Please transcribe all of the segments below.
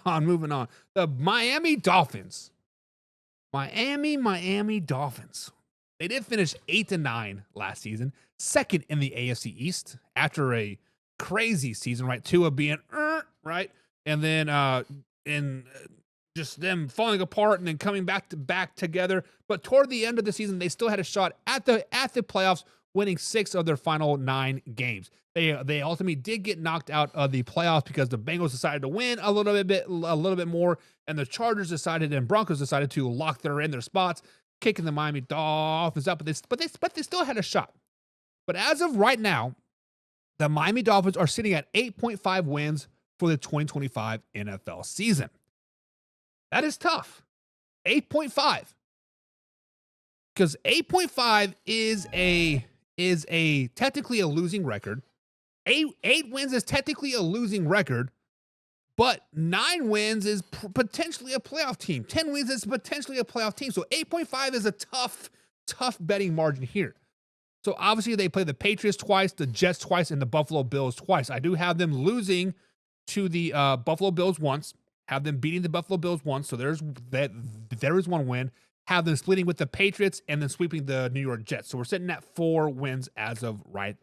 moving on. The Miami Dolphins. Miami Dolphins. They did finish 8-9 last season, second in the AFC East after a crazy season, right? Tua being right, and then just them falling apart and then coming back together. But toward the end of the season, they still had a shot at the playoffs, winning 6 of their final 9 games. They ultimately did get knocked out of the playoffs because the Bengals decided to win a little bit more, and the Chargers decided and Broncos decided to lock their spots, kicking the Miami Dolphins up. But they still had a shot. But as of right now, the Miami Dolphins are sitting at 8.5 wins for the 2025 NFL season. That is tough. 8.5. Because 8.5 is a technically a losing record. 8 wins is technically a losing record, but 9 wins is potentially a playoff team. 10 wins is potentially a playoff team. So 8.5 is a tough betting margin here. So obviously they play the Patriots twice, the Jets twice, and the Buffalo Bills twice. I do have them losing to the Buffalo Bills once, have them beating the Buffalo Bills once. So there is one win. Have them splitting with the Patriots and then sweeping the New York Jets. So we're sitting at 4 wins as of right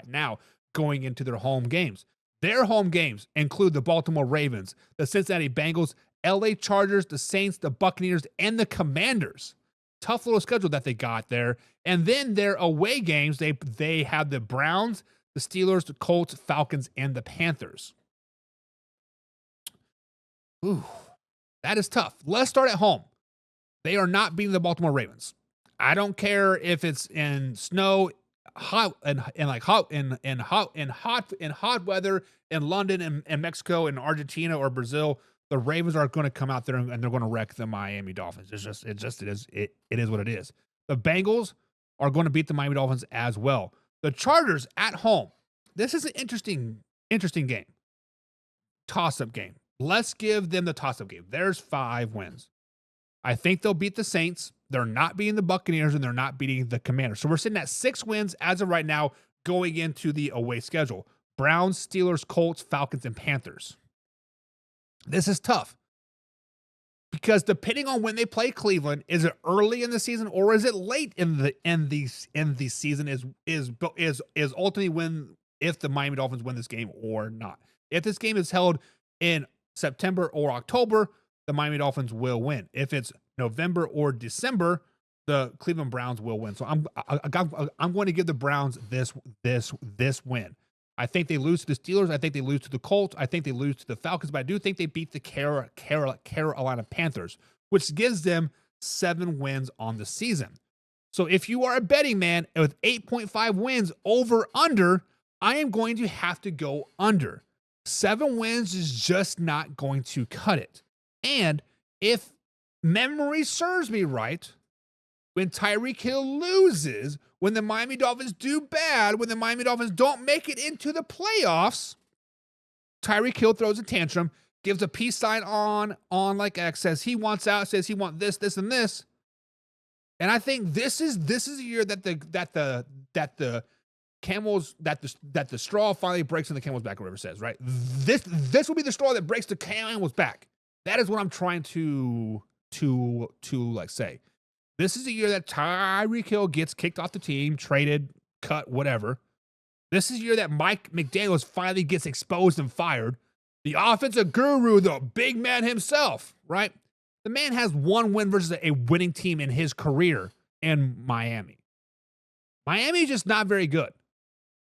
now going into their home games. Their home games include the Baltimore Ravens, the Cincinnati Bengals, LA Chargers, the Saints, the Buccaneers, and the Commanders. Tough little schedule that they got there. And then their away games, they have the Browns, the Steelers, the Colts, Falcons, and the Panthers. Ooh, that is tough. Let's start at home. They are not beating the Baltimore Ravens. I don't care if it's in snow, hot weather in London and Mexico and Argentina or Brazil. The Ravens are going to come out there and they're going to wreck the Miami Dolphins. It is what it is. The Bengals are going to beat the Miami Dolphins as well. The Chargers at home. This is an interesting game. Toss-up game. Let's give them the toss-up game. There's 5 wins. I think they'll beat the Saints. They're not beating the Buccaneers, and they're not beating the Commanders. So we're sitting at 6 wins as of right now going into the away schedule. Browns, Steelers, Colts, Falcons, and Panthers. This is tough because depending on when they play Cleveland, is it early in the season or is it late in the season is ultimately when if the Miami Dolphins win this game or not. If this game is held in September or October, the Miami Dolphins will win. If it's November or December, the Cleveland Browns will win. So I'm going to give the Browns this win. I think they lose to the Steelers. I think they lose to the Colts. I think they lose to the Falcons, but I do think they beat the Carolina Panthers, which gives them 7 wins on the season. So if you are a betting man with 8.5 wins over under, I am going to have to go under. 7 wins is just not going to cut it. And if memory serves me right, when Tyreek Hill loses, when the Miami Dolphins do bad, when the Miami Dolphins don't make it into the playoffs, Tyreek Hill throws a tantrum, gives a peace sign on like X, says he wants out, says he wants this, and this. And I think this is a year that the straw finally breaks in the camel's back, or whatever it says, right? This will be the straw that breaks the camel's back. That is what I'm trying to like say. This is the year that Tyreek Hill gets kicked off the team, traded, cut, whatever. This is the year that Mike McDaniels finally gets exposed and fired. The offensive guru, the big man himself, right? The man has 1 win versus a winning team in his career in Miami. Miami is just not very good.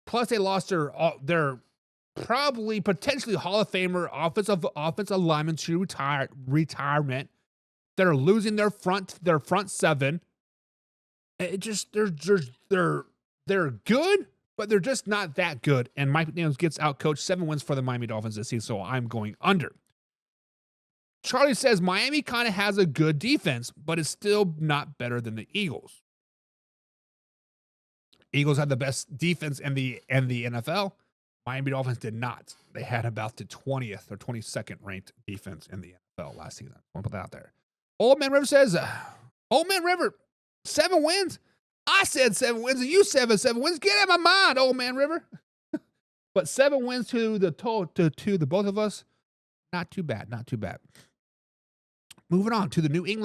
Plus, they lost their probably potentially Hall of Famer offensive lineman to retirement. They're losing their front 7. It just they're good, but they're just not that good. And Mike McDaniels gets outcoached. 7 wins for the Miami Dolphins this season, so I'm going under. Charlie says Miami kind of has a good defense, but it's still not better than the Eagles. Eagles had the best defense in the NFL. Miami Dolphins did not. They had about the 20th or 22nd ranked defense in the NFL last season. I want to put that out there. Old Man River says, Old Man River, 7 wins? I said 7 wins, and you said 7 wins. Get out of my mind, Old Man River. But 7 wins to the both of us, Not too bad, not too bad. Moving on to the New England